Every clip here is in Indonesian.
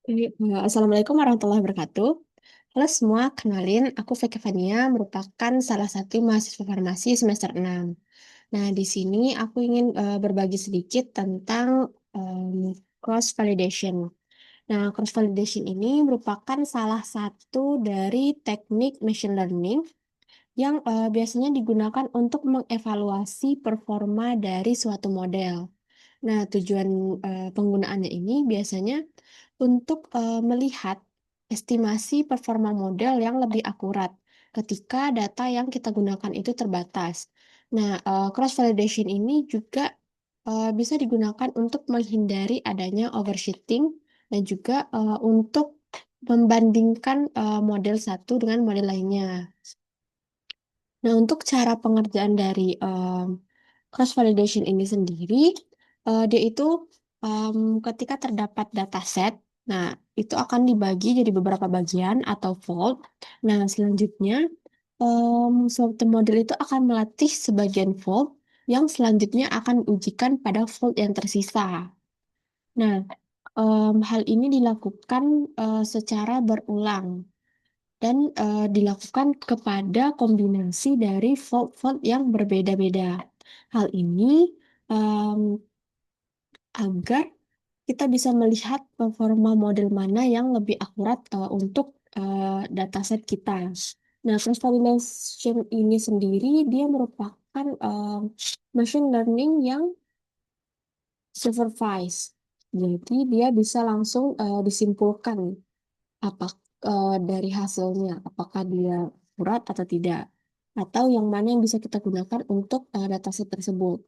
Assalamualaikum warahmatullahi wabarakatuh. Halo semua, kenalin aku Vega Fania, merupakan salah satu mahasiswa farmasi semester 6. Nah, di sini aku ingin berbagi sedikit tentang cross validation. Nah, cross validation ini merupakan salah satu dari teknik machine learning yang biasanya digunakan untuk mengevaluasi performa dari suatu model. Nah, tujuan penggunaannya ini biasanya untuk melihat estimasi performa model yang lebih akurat ketika data yang kita gunakan itu terbatas. Nah, cross validation ini juga bisa digunakan untuk menghindari adanya overshooting dan juga untuk membandingkan model satu dengan model lainnya. Nah, untuk cara pengerjaan dari cross validation ini sendiri, dia itu em, ketika terdapat dataset, nah itu akan dibagi jadi beberapa bagian atau fold. Nah, selanjutnya suatu model itu akan melatih sebagian fold yang selanjutnya akan diujikan pada fold yang tersisa. Nah, hal ini dilakukan secara berulang dan dilakukan kepada kombinasi dari fold-fold yang berbeda-beda. Hal ini em, agar kita bisa melihat performa model mana yang lebih akurat untuk dataset kita. Nah, cross validation ini sendiri dia merupakan machine learning yang supervised. Jadi dia bisa langsung disimpulkan apa dari hasilnya, apakah dia akurat atau tidak, atau yang mana yang bisa kita gunakan untuk dataset tersebut.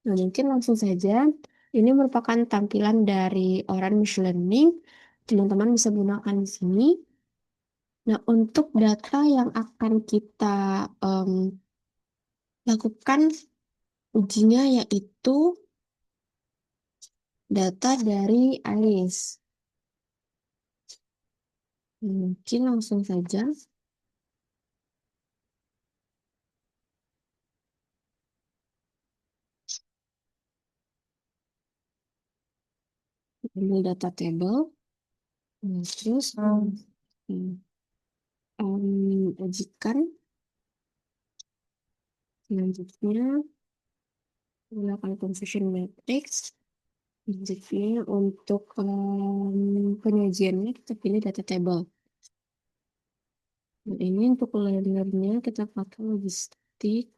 Nah, mungkin langsung saja, ini merupakan tampilan dari Orange Machine Learning. Teman-teman bisa gunakan di sini. Nah, untuk data yang akan kita em, lakukan ujinya yaitu data dari Iris. Mungkin langsung saja ambil data table. Nah, terus ujikan. Selanjutnya menggunakan confusion matrix. Selanjutnya untuk penyajiannya kita pilih data table. Nah, ini untuk layarnya kita pakai logistik.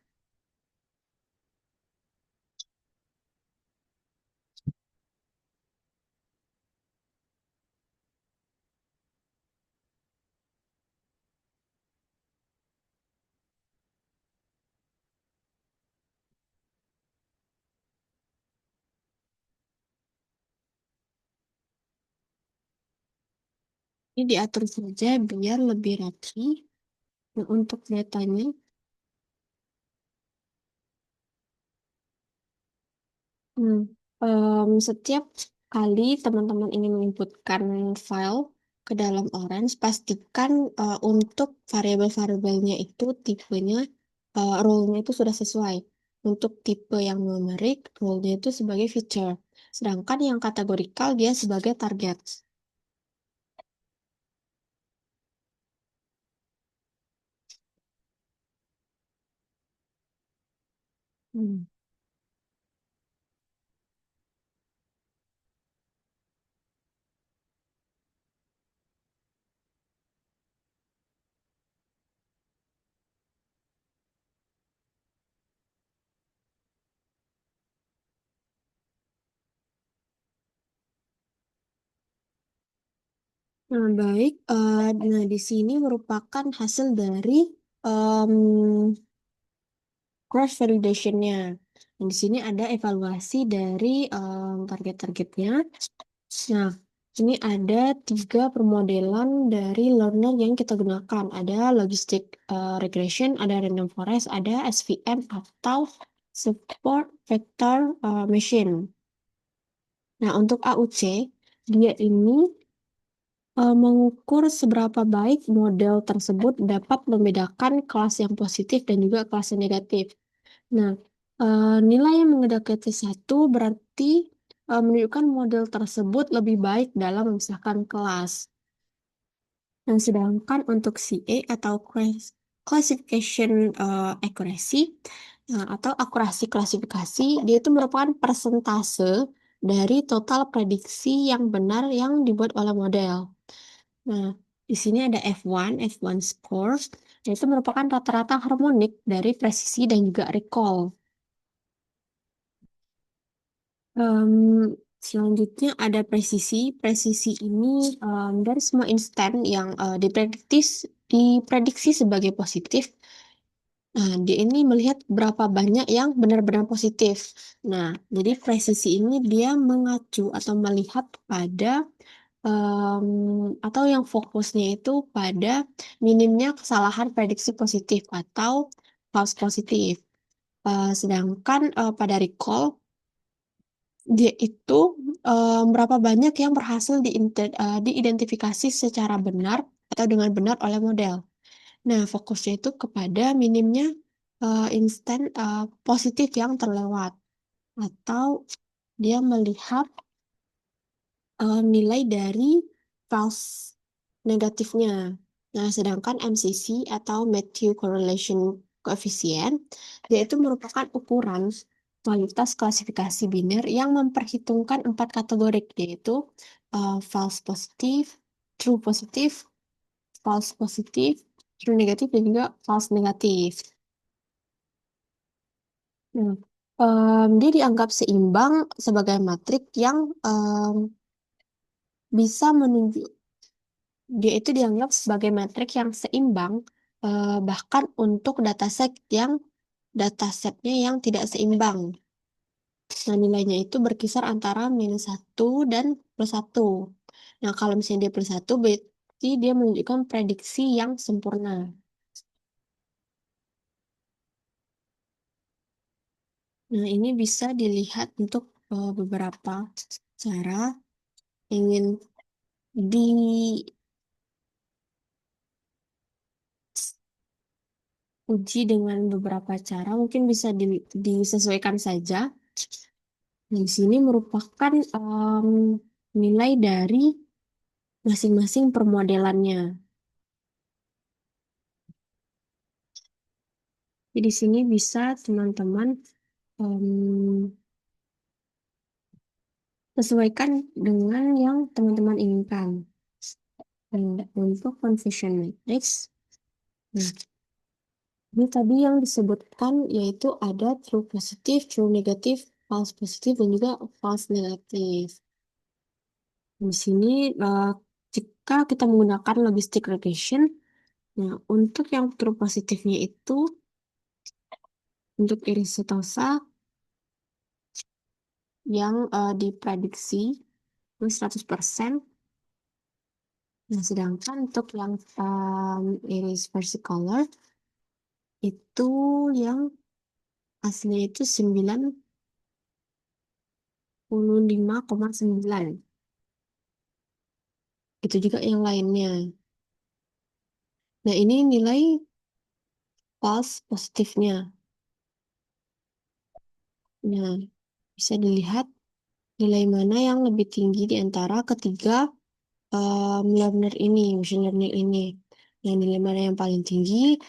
Ini diatur saja biar lebih rapi. Nah, untuk datanya, hmm, setiap kali teman-teman ini menginputkan file ke dalam Orange, pastikan untuk variabel-variabelnya itu tipenya, role-nya itu sudah sesuai. Untuk tipe yang numerik, role-nya itu sebagai feature. Sedangkan yang kategorikal dia sebagai target. Hmm. Nah, baik. Nah, di sini merupakan hasil dari em, cross validation-nya. Dan di sini ada evaluasi dari target-targetnya. Nah, ini ada tiga permodelan dari learner yang kita gunakan. Ada logistic regression, ada random forest, ada SVM atau support vector machine. Nah, untuk AUC, dia ini mengukur seberapa baik model tersebut dapat membedakan kelas yang positif dan juga kelas yang negatif. Nah, nilai yang mendekati satu berarti menunjukkan model tersebut lebih baik dalam memisahkan kelas. Nah, sedangkan untuk CA atau classification accuracy atau akurasi klasifikasi, dia itu merupakan persentase dari total prediksi yang benar yang dibuat oleh model. Nah, di sini ada F1 score, yaitu merupakan rata-rata harmonik dari presisi dan juga recall. Em, Selanjutnya ada presisi. Presisi ini dari semua instan yang diprediksi sebagai positif. Nah, dia ini melihat berapa banyak yang benar-benar positif. Nah, jadi presisi ini dia mengacu atau melihat pada atau yang fokusnya itu pada minimnya kesalahan prediksi positif atau false positif. Sedangkan pada recall dia itu berapa banyak yang berhasil diidentifikasi secara benar atau dengan benar oleh model. Nah, fokusnya itu kepada minimnya instan positif yang terlewat atau dia melihat nilai dari false negatifnya. Nah, sedangkan MCC atau Matthew Correlation Coefficient, yaitu merupakan ukuran kualitas klasifikasi biner yang memperhitungkan 4 kategori, yaitu false positif, true positif, false positif, true negatif, dan juga false negatif. Nah, dia dianggap seimbang sebagai matrik yang bisa menunjuk dia itu dianggap sebagai metrik yang seimbang bahkan untuk datasetnya yang tidak seimbang. Nah, nilainya itu berkisar antara -1 dan +1. Nah, kalau misalnya dia +1 berarti dia menunjukkan prediksi yang sempurna. Nah, ini bisa dilihat untuk beberapa cara ingin diuji dengan beberapa cara, mungkin bisa disesuaikan saja. Di sini merupakan nilai dari masing-masing permodelannya. Jadi di sini bisa teman-teman sesuaikan dengan yang teman-teman inginkan. Untuk confusion matrix, nah, ini tadi yang disebutkan yaitu ada true positif, true negatif, false positif, dan juga false negatif. Di sini jika kita menggunakan logistic regression, nah untuk yang true positifnya itu untuk iris setosa yang diprediksi itu 100%. Nah, sedangkan untuk yang iris versicolor itu yang aslinya itu 95,9. Itu juga yang lainnya. Nah, ini nilai false positifnya. Nah, bisa dilihat nilai mana yang lebih tinggi di antara ketiga machine learning ini. Nah, nilai mana yang paling tinggi,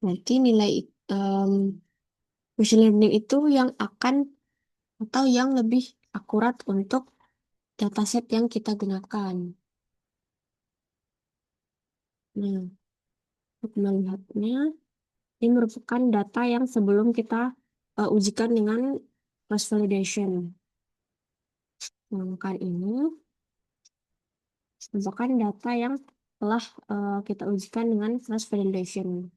nanti nilai um, machine learning itu yang akan atau yang lebih akurat untuk dataset yang kita gunakan. Nah, untuk melihatnya, ini merupakan data yang sebelum kita ujikan dengan cross validation. Sedangkan ini merupakan data yang telah kita ujikan dengan cross validation.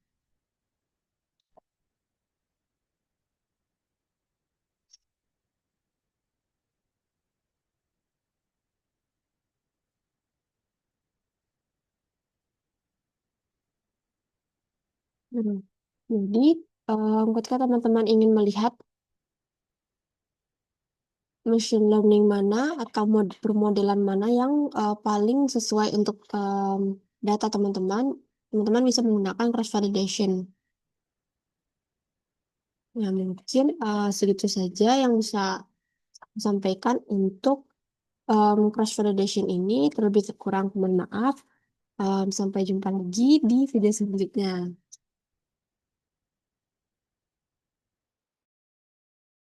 Hmm. Jadi, ketika teman-teman ingin melihat machine learning mana atau permodelan mana yang paling sesuai untuk data teman-teman, teman-teman bisa menggunakan cross validation. Ya, mungkin segitu saja yang bisa Sampaikan untuk, cross validation ini terlebih kurang mohon maaf, sampai jumpa lagi di video selanjutnya.